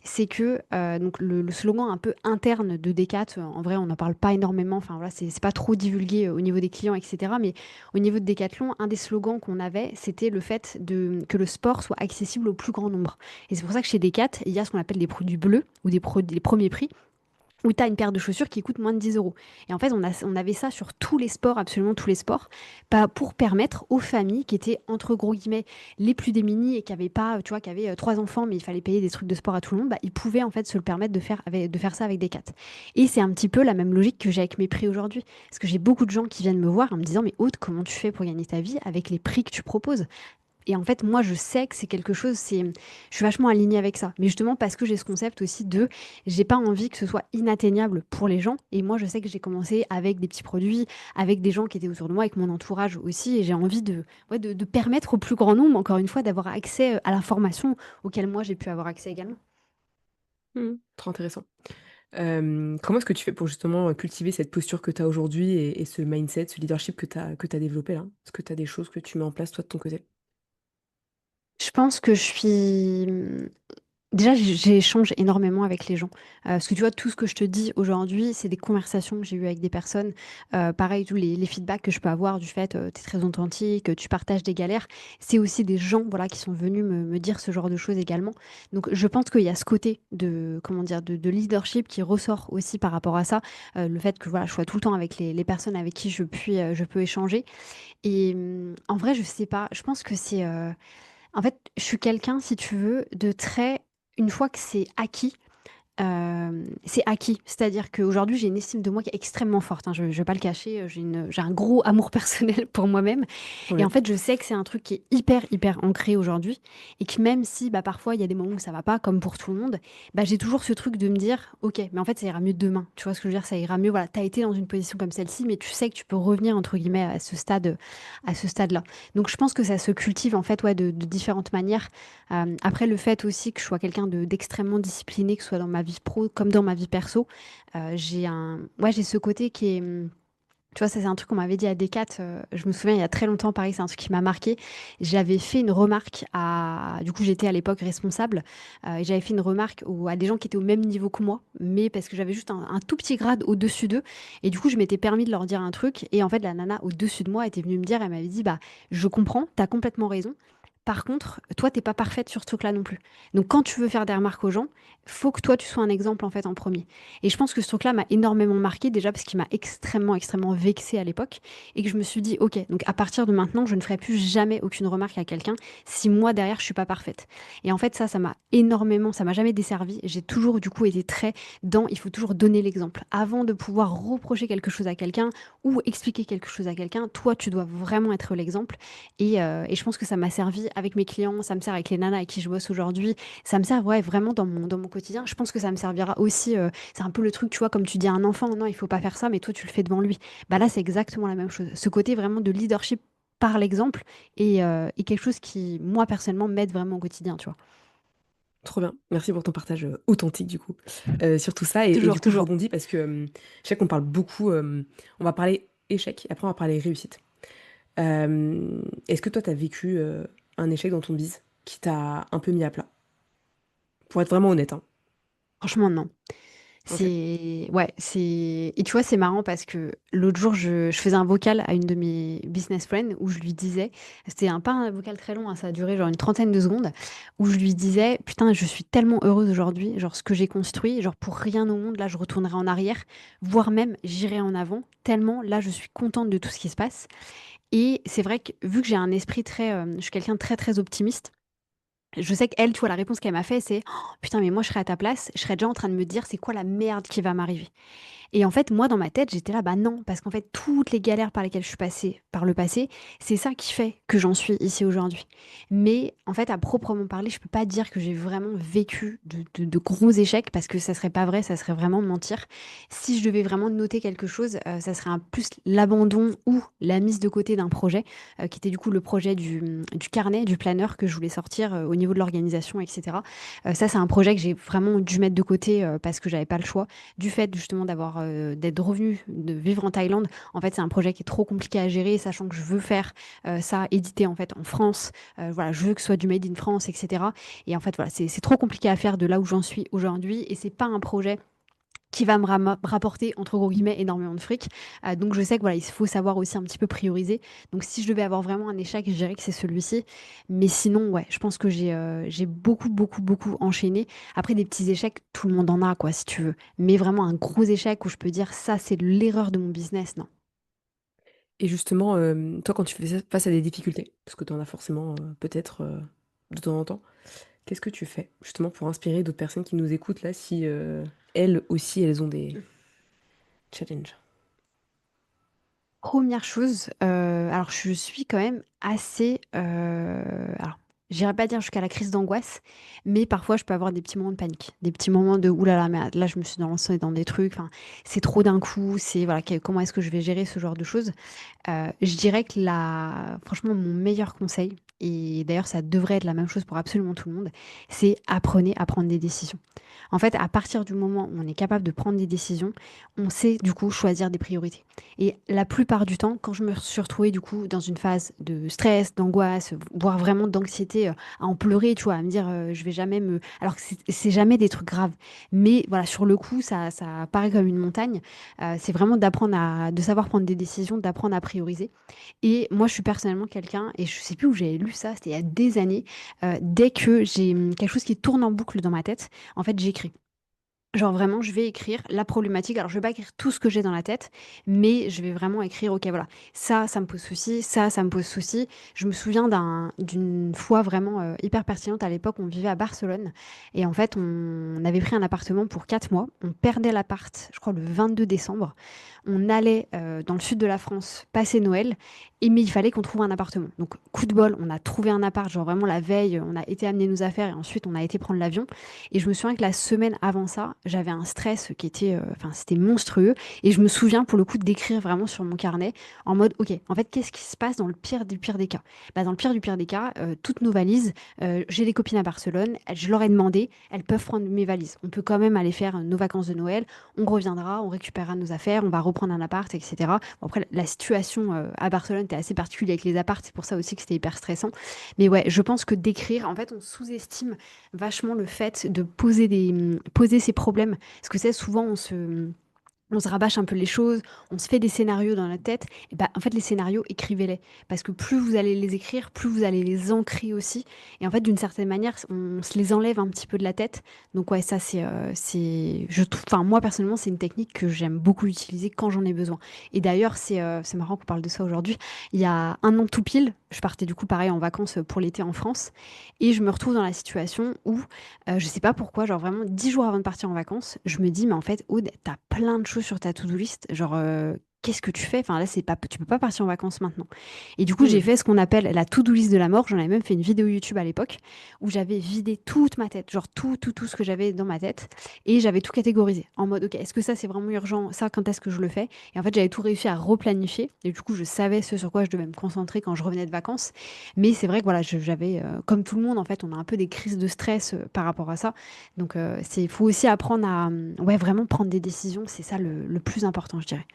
c'est que, donc le slogan un peu interne de Decat, en vrai on n'en parle pas énormément, enfin voilà, c'est pas trop divulgué, au niveau des clients et cetera, mais au niveau de Decathlon, un des slogans qu'on avait, c'était le fait que le sport soit accessible au plus grand nombre. Et c'est pour ça que chez Decat, il y a ce qu'on appelle des produits bleus ou des produits les premiers prix où tu as une paire de chaussures qui coûte moins de 10 euros. Et en fait, on avait ça sur tous les sports, absolument tous les sports, pas pour permettre aux familles qui étaient, entre gros guillemets, les plus démunies et qui avaient pas, tu vois, qui avaient 3 enfants, mais il fallait payer des trucs de sport à tout le monde, bah, ils pouvaient en fait se le permettre de faire ça avec des 4. Et c'est un petit peu la même logique que j'ai avec mes prix aujourd'hui. Parce que j'ai beaucoup de gens qui viennent me voir en me disant, mais Aude, comment tu fais pour gagner ta vie avec les prix que tu proposes? Et en fait, moi, je sais que c'est quelque chose, je suis vachement alignée avec ça. Mais justement, parce que j'ai ce concept aussi j'ai pas envie que ce soit inatteignable pour les gens. Et moi, je sais que j'ai commencé avec des petits produits, avec des gens qui étaient autour de moi, avec mon entourage aussi. Et j'ai envie ouais, de permettre au plus grand nombre, encore une fois, d'avoir accès à l'information auquel moi, j'ai pu avoir accès également. Mmh. Trop intéressant. Comment est-ce que tu fais pour justement, cultiver cette posture que tu as aujourd'hui et ce mindset, ce leadership que tu as développé là? Est-ce que tu as des choses que tu mets en place toi de ton côté? Je pense que je suis, déjà, j'échange énormément avec les gens. Parce que tu vois, tout ce que je te dis aujourd'hui, c'est des conversations que j'ai eues avec des personnes. Pareil, tous les feedbacks que je peux avoir du fait, tu es très authentique, tu partages des galères. C'est aussi des gens, voilà, qui sont venus me dire ce genre de choses également. Donc je pense qu'il y a ce côté de, comment dire, de leadership qui ressort aussi par rapport à ça. Le fait que, voilà, je sois tout le temps avec les personnes avec qui je peux échanger et en vrai, je sais pas, je pense que en fait, je suis quelqu'un, si tu veux, de très une fois que c'est acquis. C'est-à-dire qu'aujourd'hui, j'ai une estime de moi qui est extrêmement forte, hein, je vais pas le cacher, j'ai un gros amour personnel pour moi-même Trop et bien. en fait, je sais que c'est un truc qui est hyper, hyper ancré aujourd'hui et que même si, bah, parfois, il y a des moments où ça va pas, comme pour tout le monde, bah, j'ai toujours ce truc de me dire: «OK, mais en fait, ça ira mieux demain». Tu vois ce que je veux dire? Ça ira mieux, voilà, tu as été dans une position comme celle-ci, mais tu sais que tu peux revenir, entre guillemets, à ce stade-là. Donc je pense que ça se cultive, en fait, ouais, de différentes manières. Après le fait aussi que je sois quelqu'un d'extrêmement discipliné, que ce soit dans ma vie pro comme dans ma vie perso, j'ai ce côté qui est, tu vois, ça c'est un truc qu'on m'avait dit à Decat, je me souviens il y a très longtemps, pareil, c'est un truc qui m'a marqué. J'avais fait une remarque à du coup, j'étais à l'époque responsable, et j'avais fait une remarque à des gens qui étaient au même niveau que moi, mais parce que j'avais juste un tout petit grade au-dessus d'eux et du coup, je m'étais permis de leur dire un truc et en fait, la nana au-dessus de moi était venue me dire, elle m'avait dit: «Bah, je comprends, tu as complètement raison. Par contre, toi, tu pas parfaite sur ce truc-là non plus. Donc quand tu veux faire des remarques aux gens, faut que toi, tu sois un exemple, en fait, en premier. Et je pense que ce truc-là m'a énormément marqué déjà parce qu'il m'a extrêmement, extrêmement vexée à l'époque et que je me suis dit: «OK, donc à partir de maintenant, je ne ferai plus jamais aucune remarque à quelqu'un si moi derrière je suis pas parfaite». Et en fait ça m'a jamais desservi. J'ai toujours du coup été très dans il faut toujours donner l'exemple. Avant de pouvoir reprocher quelque chose à quelqu'un ou expliquer quelque chose à quelqu'un, toi tu dois vraiment être l'exemple et je pense que ça m'a servi avec mes clients, ça me sert avec les nanas avec qui je bosse aujourd'hui, ça me sert, ouais, vraiment dans mon quotidien. Je pense que ça me servira aussi, c'est un peu le truc, tu vois, comme tu dis à un enfant: «Non, il faut pas faire ça», mais toi, tu le fais devant lui. Bah, là, c'est exactement la même chose. Ce côté vraiment de leadership par l'exemple et quelque chose qui, moi, personnellement, m'aide vraiment au quotidien, tu vois? Trop bien. Merci pour ton partage, authentique du coup, sur tout ça et Toujours, du coup je toujours. rebondis parce que, je sais qu'on parle beaucoup, on va parler échec et après on va parler réussite. Est-ce que toi tu as vécu, un échec dans ton biz qui t'a un peu mis à plat? Pour être vraiment honnête, hein. Franchement, non. OK. C'est ouais, c'est et tu vois, c'est marrant parce que l'autre jour, je faisais un vocal à une de mes business friends où je lui disais c'était un pas un vocal très long, hein, ça a duré genre une trentaine de secondes, où je lui disais: «Putain, je suis tellement heureuse aujourd'hui, genre ce que j'ai construit, genre pour rien au monde, là, je retournerai en arrière, voire même j'irai en avant, tellement là, je suis contente de tout ce qui se passe». Et c'est vrai que vu que j'ai un esprit très, je suis quelqu'un de très, très optimiste. Je sais qu'elle, tu vois, la réponse qu'elle m'a fait, c'est: «Oh, putain, mais moi, je serais à ta place, je serais déjà en train de me dire: "C'est quoi la merde qui va m'arriver?"» Et en fait, moi, dans ma tête, j'étais là: «Bah, non», parce qu'en fait, toutes les galères par lesquelles je suis passée par le passé, c'est ça qui fait que j'en suis ici aujourd'hui. Mais en fait, à proprement parler, je peux pas dire que j'ai vraiment vécu de gros échecs parce que ça serait pas vrai, ça serait vraiment mentir. Si je devais vraiment noter quelque chose, ça serait un plus l'abandon ou la mise de côté d'un projet, qui était du coup le projet du carnet, du planeur que je voulais sortir, au niveau de l'organisation et cetera. Ça, c'est un projet que j'ai vraiment dû mettre de côté, parce que j'avais pas le choix du fait justement d'être revenue de vivre en Thaïlande. En fait, c'est un projet qui est trop compliqué à gérer, sachant que je veux faire, ça édité en fait en France. Voilà, je veux que ce soit du made in France et cetera et en fait, voilà, c'est trop compliqué à faire de là où j'en suis aujourd'hui et c'est pas un projet qui va me rapporter entre gros guillemets «énormément de fric». Donc je sais que voilà, il faut savoir aussi un petit peu prioriser. Donc si je devais avoir vraiment un échec, je dirais que c'est celui-ci. Mais sinon, ouais, je pense que j'ai beaucoup, beaucoup, beaucoup enchaîné. Après des petits échecs, tout le monde en a quoi, si tu veux. Mais vraiment un gros échec où je peux dire: «Ça, c'est l'erreur de mon business», non. Et justement, toi quand tu fais face à des difficultés, parce que tu en as forcément, peut-être, de temps en temps, qu'est-ce que tu fais justement pour inspirer d'autres personnes qui nous écoutent là si, elles aussi elles ont des challenges? Première chose, alors je suis quand même assez, alors j'irai pas dire jusqu'à la crise d'angoisse, mais parfois je peux avoir des petits moments de panique, des petits moments de: «Ouh là là, mais là je me suis lancée dans des trucs, enfin, c'est trop d'un coup, c'est voilà, comment est-ce que je vais gérer ce genre de choses?» Je dirais que la franchement mon meilleur conseil et d'ailleurs ça devrait être la même chose pour absolument tout le monde, c'est apprenez à prendre des décisions. En fait, à partir du moment où on est capable de prendre des décisions, on sait du coup choisir des priorités et la plupart du temps, quand je me suis retrouvée du coup dans une phase de stress, d'angoisse, voire vraiment d'anxiété, à en pleurer, tu vois? À me dire, «Je vais jamais me» alors que c'est jamais des trucs graves, mais voilà, sur le coup, ça paraît comme une montagne. C'est vraiment de savoir prendre des décisions, d'apprendre à prioriser et moi, je suis personnellement quelqu'un et je sais plus où j'avais lu ça, c'était il y a des années, dès que j'ai, quelque chose qui tourne en boucle dans ma tête, en fait, j'écris. Genre vraiment, je vais écrire la problématique. Alors, je vais pas écrire tout ce que j'ai dans la tête, mais je vais vraiment écrire: «OK, voilà, ça me pose souci, ça me pose souci». Je me souviens d'une fois vraiment, hyper pertinente. À l'époque, on vivait à Barcelone et en fait, on avait pris un appartement pour 4 mois. On perdait l'appart, je crois, le 22 décembre. On allait, dans le sud de la France passer Noël et mais il fallait qu'on trouve un appartement. Donc coup de bol, on a trouvé un appart, genre vraiment la veille, on a été amener nos affaires et ensuite on a été prendre l'avion et je me souviens que la semaine avant ça, j'avais un stress qui était, enfin c'était monstrueux et je me souviens pour le coup d'écrire vraiment sur mon carnet en mode: «OK, en fait, qu'est-ce qui se passe dans le pire du pire des cas?» Bah, dans le pire du pire des cas, toutes nos valises, j'ai des copines à Barcelone, je leur ai demandé, elles peuvent prendre mes valises. On peut quand même aller faire, nos vacances de Noël, on reviendra, on récupérera nos affaires, on va reprendre un appart et cetera. Bon après la situation, à Barcelone était assez particulière avec les apparts, c'est pour ça aussi que c'était hyper stressant. Mais ouais, je pense que d'écrire en fait, on sous-estime vachement le fait de poser ses problèmes. Parce que c'est souvent on se rabâche un peu les choses, on se fait des scénarios dans la tête. Et bah, en fait, les scénarios, écrivez-les. Parce que plus vous allez les écrire, plus vous allez les ancrer aussi. Et en fait, d'une certaine manière, on se les enlève un petit peu de la tête. Donc ouais, ça je trouve, enfin moi personnellement, c'est une technique que j'aime beaucoup utiliser quand j'en ai besoin. Et d'ailleurs, c'est marrant qu'on parle de ça aujourd'hui. Il y a un an tout pile, je partais du coup pareil en vacances pour l'été en France, et je me retrouve dans la situation où je sais pas pourquoi, genre vraiment 10 jours avant de partir en vacances, je me dis: «Mais en fait, Aude, tu plein de choses sur ta to do list, genre, qu'est-ce que tu fais? Enfin là, c'est pas, tu peux pas partir en vacances maintenant. Et du coup, j'ai Hmm. fait ce qu'on appelle la to-do list de la mort. J'en avais même fait une vidéo YouTube à l'époque où j'avais vidé toute ma tête, genre tout ce que j'avais dans ma tête, et j'avais tout catégorisé en mode, ok, est-ce que ça c'est vraiment urgent? Ça, quand est-ce que je le fais? Et en fait, j'avais tout réussi à replanifier. Et du coup, je savais ce sur quoi je devais me concentrer quand je revenais de vacances. Mais c'est vrai que voilà, j'avais, comme tout le monde, en fait, on a un peu des crises de stress par rapport à ça. Donc, il faut aussi apprendre à, ouais, vraiment prendre des décisions. C'est ça le plus important, je dirais.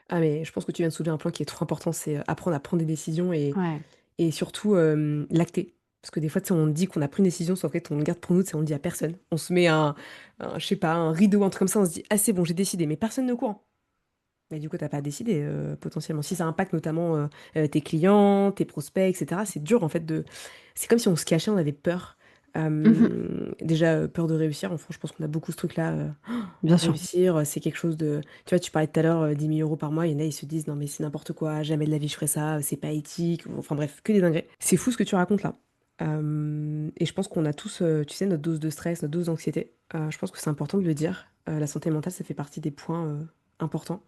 Ah mais je pense que tu viens de soulever un point qui est trop important, c'est apprendre à prendre des décisions Ouais. et surtout l'acter. Parce que des fois, tu sais, on dit qu'on a pris une décision, sauf qu'en fait, on le garde pour nous, tu sais, on le dit à personne. On se met je sais pas, un rideau, un truc comme ça, on se dit, ah c'est bon, j'ai décidé, mais personne ne courant. Mais du coup, t'as pas décidé potentiellement. Si ça impacte notamment tes clients, tes prospects, etc., c'est dur en fait de. C'est comme si on se cachait, on avait peur. Mhm. Déjà, peur de réussir. Enfin, je pense qu'on a beaucoup ce truc-là. Bien sûr. Réussir, c'est quelque chose de. Tu vois, tu parlais tout à l'heure 10 000 euros par mois. Il y en a, ils se disent, non, mais c'est n'importe quoi, jamais de la vie je ferais ça, c'est pas éthique. Enfin bref, que des dingueries. C'est fou ce que tu racontes là. Et je pense qu'on a tous, tu sais, notre dose de stress, notre dose d'anxiété. Je pense que c'est important de le dire. La santé mentale, ça fait partie des points importants.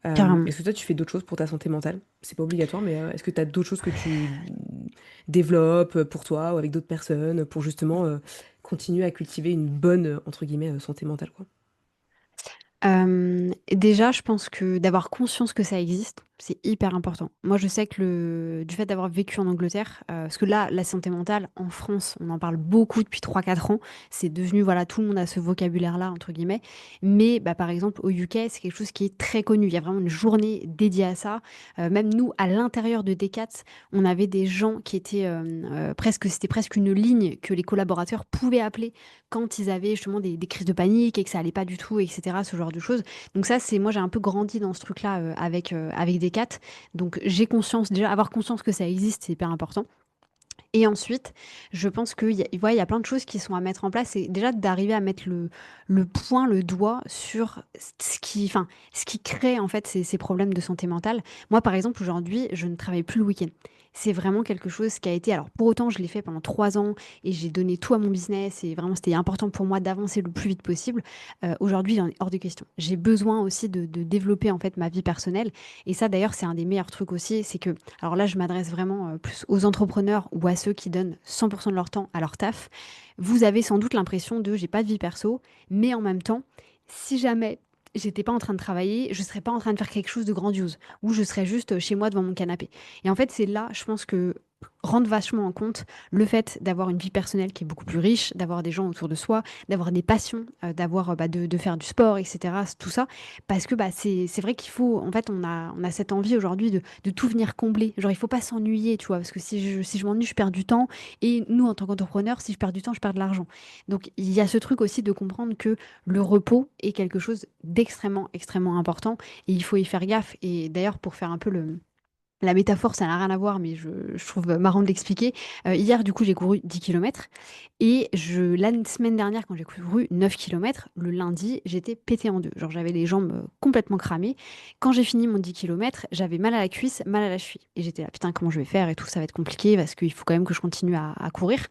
Carrément. Est-ce que toi, tu fais d'autres choses pour ta santé mentale? C'est pas obligatoire, mais est-ce que tu as d'autres choses que tu développes pour toi ou avec d'autres personnes pour justement continuer à cultiver une bonne, entre guillemets, santé mentale, quoi? Déjà, je pense que d'avoir conscience que ça existe, c'est hyper important. Moi, je sais que du fait d'avoir vécu en Angleterre, parce que là, la santé mentale, en France, on en parle beaucoup depuis 3 4 ans. C'est devenu, voilà, tout le monde a ce vocabulaire-là, entre guillemets. Mais, bah, par exemple, au UK, c'est quelque chose qui est très connu. Il y a vraiment une journée dédiée à ça. Même nous, à l'intérieur de Decat, on avait des gens qui étaient presque, c'était presque une ligne que les collaborateurs pouvaient appeler quand ils avaient justement des crises de panique et que ça allait pas du tout, etc., ce genre de choses. Donc ça, c'est moi j'ai un peu grandi dans ce truc-là avec Decat. Donc j'ai conscience, déjà avoir conscience que ça existe, c'est hyper important. Et ensuite, je pense qu'il y a, ouais, il y a plein de choses qui sont à mettre en place. C'est déjà d'arriver à mettre le point, le doigt sur ce qui crée en fait ces problèmes de santé mentale. Moi, par exemple, aujourd'hui, je ne travaille plus le week-end. C'est vraiment quelque chose qui a été. Alors, pour autant, je l'ai fait pendant 3 ans et j'ai donné tout à mon business et vraiment, c'était important pour moi d'avancer le plus vite possible. Aujourd'hui, il en est hors de question. J'ai besoin aussi de développer en fait ma vie personnelle. Et ça, d'ailleurs, c'est un des meilleurs trucs aussi. C'est que alors là, je m'adresse vraiment plus aux entrepreneurs ou à ceux qui donnent 100% de leur temps à leur taf. Vous avez sans doute l'impression de j'ai pas de vie perso, mais en même temps, si jamais j'étais pas en train de travailler, je serais pas en train de faire quelque chose de grandiose, ou je serais juste chez moi devant mon canapé. Et en fait, c'est là, je pense que rendre vachement en compte le fait d'avoir une vie personnelle qui est beaucoup plus riche, d'avoir des gens autour de soi, d'avoir des passions, de faire du sport, etc. Tout ça, parce que bah, c'est vrai qu'il faut, en fait, on a cette envie aujourd'hui de tout venir combler. Genre, il faut pas s'ennuyer, tu vois, parce que si je m'ennuie, je perds du temps. Et nous, en tant qu'entrepreneurs, si je perds du temps, je perds de l'argent. Donc, il y a ce truc aussi de comprendre que le repos est quelque chose d'extrêmement, extrêmement important. Et il faut y faire gaffe. Et d'ailleurs, pour faire un peu la métaphore, ça n'a rien à voir, mais je trouve marrant de l'expliquer. Hier, du coup, j'ai couru 10 kilomètres. Et la semaine dernière, quand j'ai couru 9 kilomètres, le lundi, j'étais pété en deux. Genre, j'avais les jambes complètement cramées. Quand j'ai fini mon 10 kilomètres, j'avais mal à la cuisse, mal à la cheville. Et j'étais là, putain, comment je vais faire et tout, ça va être compliqué parce qu'il faut quand même que je continue à courir.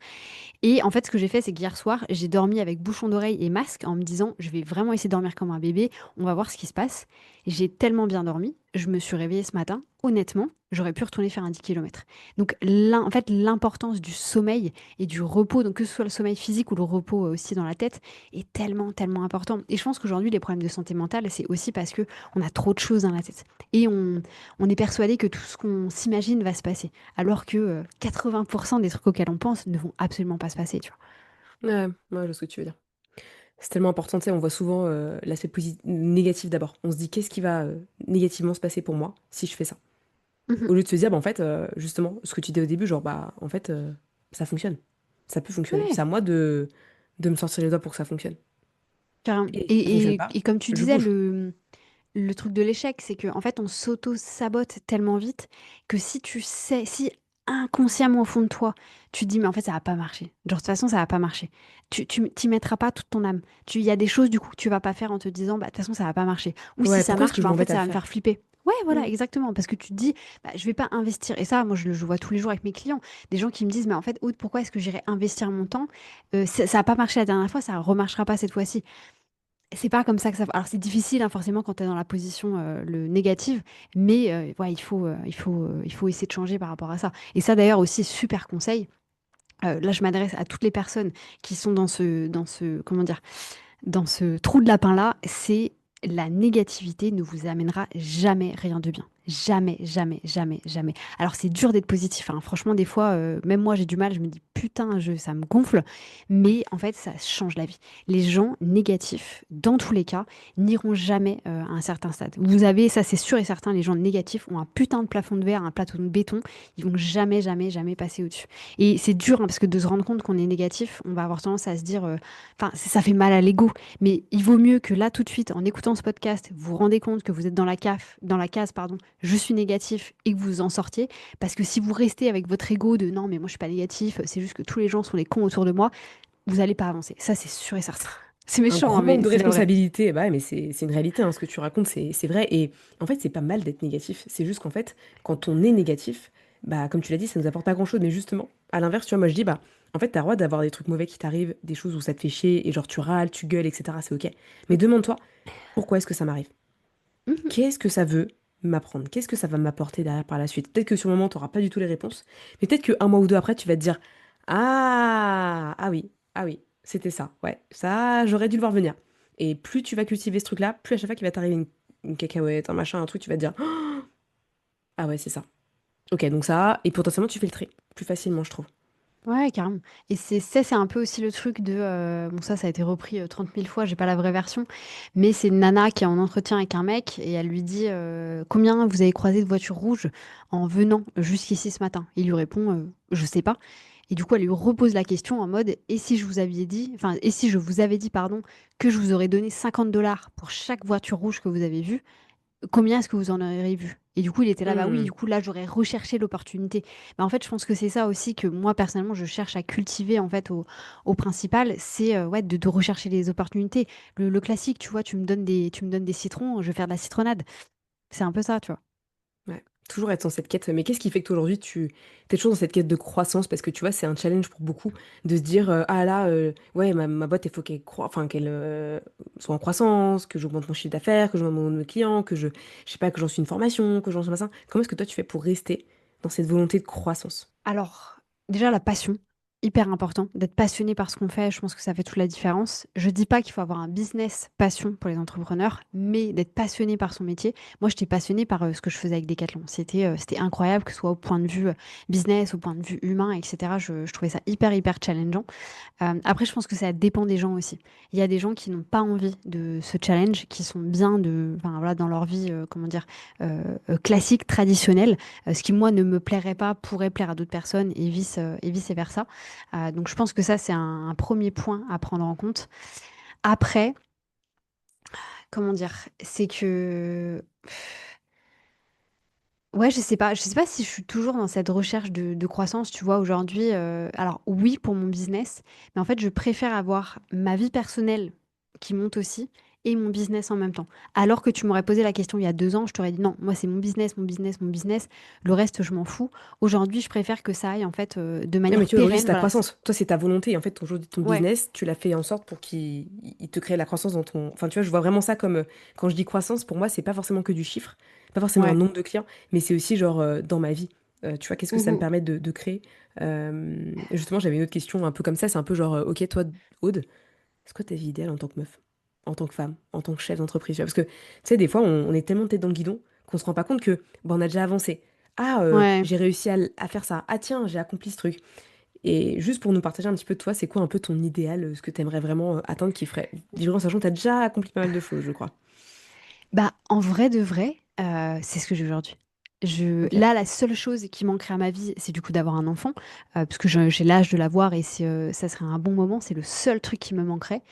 Et en fait, ce que j'ai fait, c'est qu'hier soir, j'ai dormi avec bouchon d'oreille et masque en me disant, je vais vraiment essayer de dormir comme un bébé, on va voir ce qui se passe. J'ai tellement bien dormi, je me suis réveillée ce matin, honnêtement, j'aurais pu retourner faire un 10 kilomètres. Donc, en fait, l'importance du sommeil et du repos, donc que ce soit le sommeil physique ou le repos aussi dans la tête, est tellement, tellement important. Et je pense qu'aujourd'hui, les problèmes de santé mentale, c'est aussi parce que on a trop de choses dans la tête. Et on est persuadé que tout ce qu'on s'imagine va se passer alors que 80% des trucs auxquels on pense ne vont absolument pas se passer, tu Ouais, ouais, je vois ce que tu veux dire. C'est tellement important, tu sais, on voit souvent l'aspect négatif d'abord. On se dit, qu'est-ce qui va négativement se passer pour moi si je fais ça? vois. Au lieu de se dire, bah, en fait, justement, ce que tu dis au début, genre, bah, en fait, ça fonctionne. Ça peut fonctionner. Ouais, C'est à moi de me sortir les doigts pour que ça fonctionne. carrément. Et si ça fonctionne pas, Et comme tu je disais, bouge. le truc de l'échec, c'est qu'en fait, on s'auto-sabote tellement vite que si tu sais, si inconsciemment au fond de toi, tu te dis, mais en fait, ça va pas marcher. Genre, de toute façon, ça va pas marcher. Tu t'y mettras pas toute ton âme. Il y a des choses, du coup, que tu vas pas faire en te disant, bah, de toute façon, ça va pas marcher. Ou si Ouais, ça pourquoi est-ce que marche, je bah, en fait, m'embête à ça le va me faire faire? flipper. Ouais, voilà, Mm. exactement. Parce que tu te dis, bah, je vais pas investir. Et ça, moi, je le vois tous les jours avec mes clients. Des gens qui me disent, mais en fait, Aude, pourquoi est-ce que j'irais investir mon temps? Ça a pas marché la dernière fois, ça remarchera pas cette fois-ci. C'est pas comme ça que ça alors c'est difficile, hein, forcément quand tu es dans la position, le négative, mais ouais, il faut essayer de changer par rapport à ça et ça d'ailleurs aussi super conseil, là je m'adresse à toutes les personnes qui sont dans ce comment dire? Dans ce trou de lapin-là, c'est la négativité ne vous amènera jamais rien de bien. Jamais, jamais, jamais, jamais. Alors c'est dur d'être positif, hein. Franchement, des fois, même moi j'ai du mal, je me dis putain, ça me gonfle, mais en fait, ça change la vie. Les gens négatifs, dans tous les cas, n'iront jamais à un certain stade. Vous avez, ça c'est sûr et certain, les gens négatifs ont un putain de plafond de verre, un plateau de béton, ils vont jamais, jamais, jamais passer au-dessus. Et c'est dur, hein, parce que de se rendre compte qu'on est négatif, on va avoir tendance à se dire, enfin, ça fait mal à l'ego. Mais il vaut mieux que là, tout de suite, en écoutant ce podcast, vous vous rendez compte que vous êtes dans la case, pardon, je suis négatif et que vous en sortiez. Parce que si vous restez avec votre ego de non, mais moi je suis pas négatif, c'est juste que tous les gens sont les cons autour de moi, vous n'allez pas avancer. Ça, c'est sûr et certain. C'est Un méchant, hein, grand mais manque de c'est la vraie. responsabilité, bah ouais, mais c'est une réalité, hein, ce que tu racontes, c'est vrai. Et en fait, c'est pas mal d'être négatif. C'est juste qu'en fait, quand on est négatif, bah comme tu l'as dit, ça nous apporte pas grand-chose. Mais justement, à l'inverse, tu vois, moi je dis, bah en fait, t'as le droit d'avoir des trucs mauvais qui t'arrivent, des choses où ça te fait chier, et genre tu râles, tu gueules, etc. C'est ok. Mais demande-toi, pourquoi est-ce que ça m'arrive? Mhm. Qu'est-ce que ça veut m'apprendre? Qu'est-ce que ça va m'apporter derrière par la suite? Peut-être que sur le moment, t'auras pas du tout les réponses, mais peut-être qu'un mois ou deux après, tu vas te dire, ah oui, c'était ça, ouais, ça, j'aurais dû le voir venir. Et plus tu vas cultiver ce truc-là, plus à chaque fois qu'il va t'arriver une cacahuète, un machin, un truc, tu vas te dire, ah ouais, c'est ça. Ok, donc ça, et potentiellement, tu fais le tri plus facilement, je trouve. Ouais, carrément. Et c'est un peu aussi le truc de bon ça a été repris 30 000 fois, j'ai pas la vraie version, mais c'est une nana qui est en entretien avec un mec et elle lui dit combien vous avez croisé de voitures rouges en venant jusqu'ici ce matin? Il lui répond je sais pas. Et du coup elle lui repose la question en mode et si je vous aviez dit, enfin et si je vous avais dit pardon que je vous aurais donné 50 $ pour chaque voiture rouge que vous avez vue, combien est-ce que vous en auriez vu? Et du coup, il était là, bah oui, Hmm. du coup, là, j'aurais recherché l'opportunité. Bah, en fait, je pense que c'est ça aussi que moi, personnellement, je cherche à cultiver en fait au principal, c'est ouais, de rechercher les opportunités. Le classique, tu vois, tu me donnes des citrons, je vais faire de la citronnade. C'est un peu ça, tu vois. Ouais, toujours être dans cette quête. Mais qu'est-ce qui fait que toi aujourd'hui tu es toujours dans cette quête de croissance? Parce que tu vois, c'est un challenge pour beaucoup de se dire ah là, ouais, ma boîte, il faut qu'elle enfin, qu'elle soit en croissance, que j'augmente mon chiffre d'affaires, que j'augmente mon nombre de clients, je sais pas, que j'en suis une formation, que j'en suis machin. Comment est-ce que toi tu fais pour rester dans cette volonté de croissance? Alors, déjà, la passion, hyper important. D'être passionné par ce qu'on fait, je pense que ça fait toute la différence. Je dis pas qu'il faut avoir un business passion pour les entrepreneurs, mais d'être passionné par son métier. Moi, j'étais passionnée par ce que je faisais avec Decathlon. C'était incroyable, que ce soit au point de vue business, au point de vue humain, etc. Je trouvais ça hyper, hyper challengeant. Après, je pense que ça dépend des gens aussi. Il y a des gens qui n'ont pas envie de ce challenge, qui sont bien enfin, voilà, dans leur vie, comment dire, classique, traditionnelle. Ce qui, moi, ne me plairait pas, pourrait plaire à d'autres personnes et vice versa. Donc, je pense que ça, c'est un premier point à prendre en compte. Après, comment dire, c'est que ouais, je sais pas si je suis toujours dans cette recherche de croissance, tu vois, aujourd'hui. Alors oui, pour mon business, mais en fait, je préfère avoir ma vie personnelle qui monte aussi et mon business en même temps. Alors que tu m'aurais posé la question il y a 2 ans, je t'aurais dit non, moi c'est mon business, mon business, mon business. Le reste, je m'en fous. Aujourd'hui, je préfère que ça aille en fait de Ouais, mais manière tu vois, aujourd'hui, c'est pérenne. ta Voilà. croissance. Toi, c'est ta volonté. En fait, ton Ouais. business, tu l'as fait en sorte pour il te crée la croissance dans ton. Enfin, tu vois, je vois vraiment ça comme. Quand je dis croissance, pour moi, c'est pas forcément que du chiffre, pas forcément un Ouais. nombre de clients, mais c'est aussi, genre, dans ma vie. Tu vois, qu'est-ce que ça me Mhm. permet de créer? Justement, j'avais une autre question un peu comme ça. C'est un peu genre, ok, toi, Aude, c'est quoi ta vie idéale en tant que meuf, en tant que femme, en tant que chef d'entreprise? Tu vois, parce que, tu sais, des fois, on est tellement tête dans le guidon qu'on se rend pas compte que, bah, on a déjà avancé. Ah, Ouais. j'ai réussi à faire ça. Ah, tiens, j'ai accompli ce truc. Et juste pour nous partager un petit peu de toi, c'est quoi un peu ton idéal, ce que tu aimerais vraiment atteindre qui ferait vivre en sachant que tu as déjà accompli pas mal de choses, je crois. Bah, en vrai de vrai, c'est ce que j'ai aujourd'hui. Ok. Là, la seule chose qui manquerait à ma vie, c'est du coup d'avoir un enfant, parce que j'ai l'âge de l'avoir et ça serait un bon moment. C'est le seul truc qui me manquerait.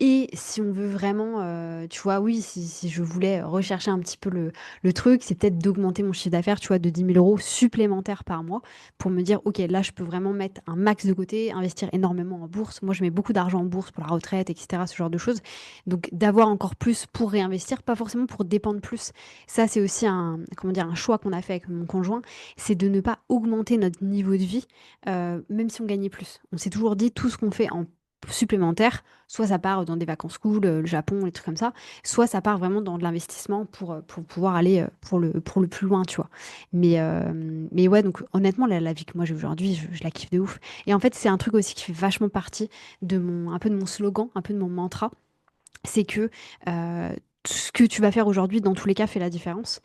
Et si on veut vraiment, tu vois, oui, si je voulais rechercher un petit peu le truc, c'est peut-être d'augmenter mon chiffre d'affaires, tu vois, de 10 000 € supplémentaires par mois pour me dire, OK, là, je peux vraiment mettre un max de côté, investir énormément en bourse. Moi, je mets beaucoup d'argent en bourse pour la retraite, etc., ce genre de choses. Donc, d'avoir encore plus pour réinvestir, pas forcément pour dépendre plus. Ça, c'est aussi comment dire, un choix qu'on a fait avec mon conjoint, c'est de ne pas augmenter notre niveau de vie, même si on gagnait plus. On s'est toujours dit, tout ce qu'on fait en supplémentaires. Soit ça part dans des vacances cool, le Japon, des trucs comme ça, soit ça part vraiment dans de l'investissement pour pouvoir aller pour le plus loin, tu vois. Mais ouais, donc honnêtement, la vie que moi j'ai aujourd'hui, je la kiffe de ouf. Et en fait, c'est un truc aussi qui fait vachement partie un peu de mon slogan, un peu de mon mantra, c'est que ce que tu vas faire aujourd'hui, dans tous les cas, fait la différence.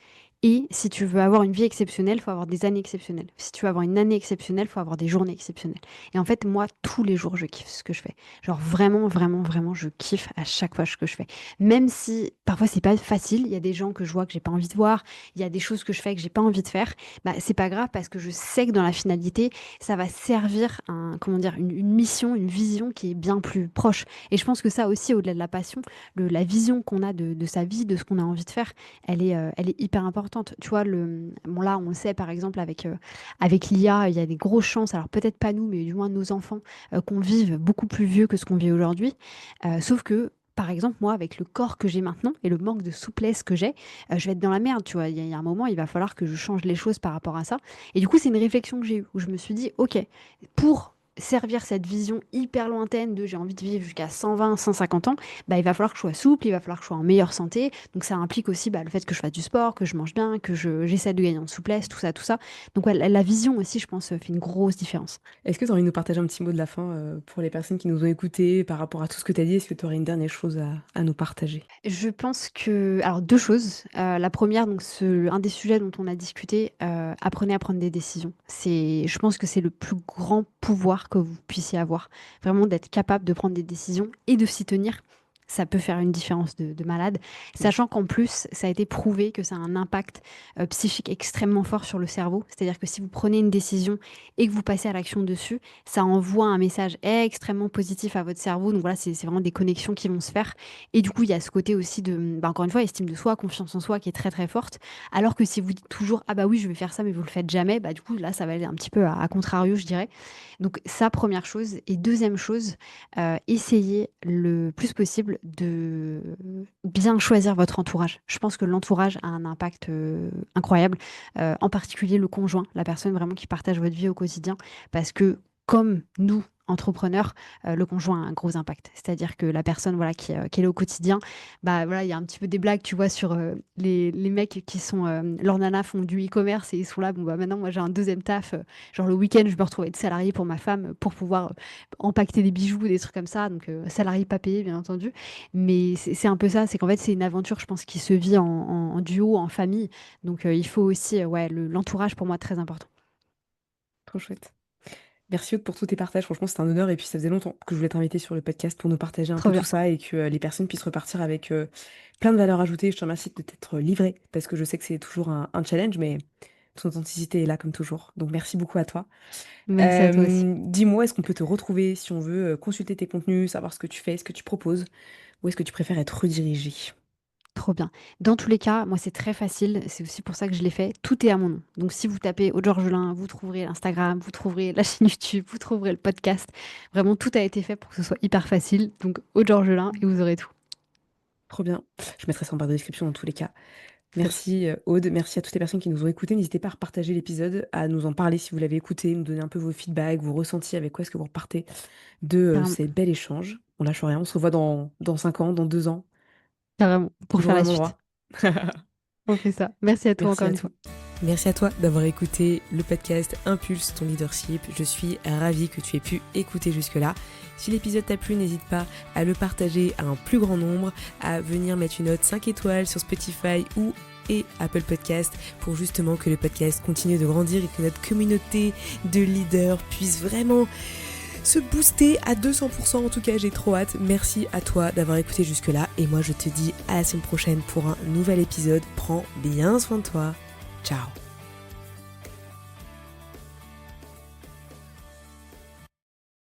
Et si tu veux avoir une vie exceptionnelle, il faut avoir des années exceptionnelles. Si tu veux avoir une année exceptionnelle, il faut avoir des journées exceptionnelles. Et en fait, moi, tous les jours, je kiffe ce que je fais. Genre vraiment, vraiment, vraiment, je kiffe à chaque fois ce que je fais. Même si parfois c'est pas facile, il y a des gens que je vois que j'ai pas envie de voir, il y a des choses que je fais que j'ai pas envie de faire, bah c'est pas grave parce que je sais que dans la finalité, ça va servir comment dire, une mission, une vision qui est bien plus proche. Et je pense que ça aussi, au-delà de la passion, la vision qu'on a de sa vie, de ce qu'on a envie de faire, elle est hyper importante. Tu vois, bon là, on le sait par exemple avec l'IA, il y a des grosses chances, alors peut-être pas nous, mais du moins nos enfants, qu'on vive beaucoup plus vieux que ce qu'on vit aujourd'hui. Sauf que par exemple, moi, avec le corps que j'ai maintenant et le manque de souplesse que j'ai, je vais être dans la merde, tu vois. Il y a un moment, il va falloir que je change les choses par rapport à ça. Et du coup, c'est une réflexion que j'ai eue, où je me suis dit, OK, pour servir cette vision hyper lointaine de j'ai envie de vivre jusqu'à 120, 150 ans, bah, il va falloir que je sois souple, il va falloir que je sois en meilleure santé. Donc ça implique aussi le fait que je fasse du sport, que je mange bien, que j'essaie de gagner en souplesse, tout ça, tout ça. Donc ouais, la vision aussi, je pense, fait une grosse différence. Est-ce que tu as envie de nous partager un petit mot de la fin pour les personnes qui nous ont écoutés par rapport à tout ce que tu as dit? Est-ce que tu aurais une dernière chose à nous partager? Je pense que, alors deux choses. La première, donc un des sujets dont on a discuté, apprenez à prendre des décisions. Je pense que c'est le plus grand pouvoir que vous puissiez avoir. Vraiment d'être capable de prendre des décisions et de s'y tenir. Ça peut faire une différence de malade. Oui. Sachant qu'en plus, ça a été prouvé que ça a un impact psychique extrêmement fort sur le cerveau. C'est-à-dire que si vous prenez une décision et que vous passez à l'action dessus, ça envoie un message extrêmement positif à votre cerveau. Donc voilà, c'est vraiment des connexions qui vont se faire. Et du coup, il y a ce côté aussi de, bah, encore une fois, estime de soi, confiance en soi qui est très très forte. Alors que si vous dites toujours, ah bah oui, je vais faire ça, mais vous le faites jamais, bah du coup, là, ça va aller un petit peu à contrario, je dirais. Donc ça, première chose. Et deuxième chose, essayez le plus possible de bien choisir votre entourage. Je pense que l'entourage a un impact incroyable, en particulier le conjoint, la personne vraiment qui partage votre vie au quotidien, parce que comme nous, entrepreneurs, le conjoint a un gros impact. C'est-à-dire que la personne voilà, qui est là au quotidien, bah, voilà, il y a un petit peu des blagues, tu vois, sur les mecs qui sont, leurs nanas font du e-commerce et ils sont là, bon, bah maintenant, moi j'ai un deuxième taf, genre le week-end, je me retrouve à être salarié pour ma femme pour pouvoir empaqueter des bijoux, des trucs comme ça, donc salarié pas payé, bien entendu. Mais c'est un peu ça, c'est qu'en fait, c'est une aventure, je pense, qui se vit en duo, en famille. Donc il faut aussi, ouais, l'entourage pour moi très important. Trop chouette. Merci Aude pour tous tes partages. Franchement, c'était un honneur. Et puis, ça faisait longtemps que je voulais t'inviter sur le podcast pour nous partager un peu Trop tout bien. ça et que les personnes puissent repartir avec plein de valeurs ajoutées. Je te remercie de t'être livrée parce que je sais que c'est toujours un challenge, mais ton authenticité est là comme toujours. Donc, merci beaucoup à toi. Merci à toi aussi. Dis-moi, est-ce qu'on peut te retrouver si on veut consulter tes contenus, savoir ce que tu fais, ce que tu proposes, ou est-ce que tu préfères être redirigé? Trop bien. Dans tous les cas, moi, c'est très facile. C'est aussi pour ça que je l'ai fait. Tout est à mon nom. Donc, si vous tapez Aude Georgelin, vous trouverez l'Instagram, vous trouverez la chaîne YouTube, vous trouverez le podcast. Vraiment, tout a été fait pour que ce soit hyper facile. Donc, Aude Georgelin et vous aurez tout. Trop bien. Je mettrai ça en barre de description dans tous les cas. Top. Merci Aude, merci à toutes les personnes qui nous ont écoutés. N'hésitez pas à partager l'épisode, à nous en parler si vous l'avez écouté, nous donner un peu vos feedbacks, vos ressentis, avec quoi est-ce que vous repartez de Carrément. ces bels échanges. On lâche rien, on se revoit dans 5 ans, dans 2 ans, Carrément. Pour toujours faire au la même suite. endroit. On fait ça. Merci à toi Merci encore à une toi. fois. Merci à toi d'avoir écouté le podcast Impulse ton leadership. Je suis ravie que tu aies pu écouter jusque-là. Si l'épisode t'a plu, n'hésite pas à le partager à un plus grand nombre, à venir mettre une note 5 étoiles sur Spotify et Apple Podcast pour justement que le podcast continue de grandir et que notre communauté de leaders puisse vraiment se booster à 200%. En tout cas, j'ai trop hâte. Merci à toi d'avoir écouté jusque-là et moi je te dis à la semaine prochaine pour un nouvel épisode. Prends bien soin de toi. Ciao.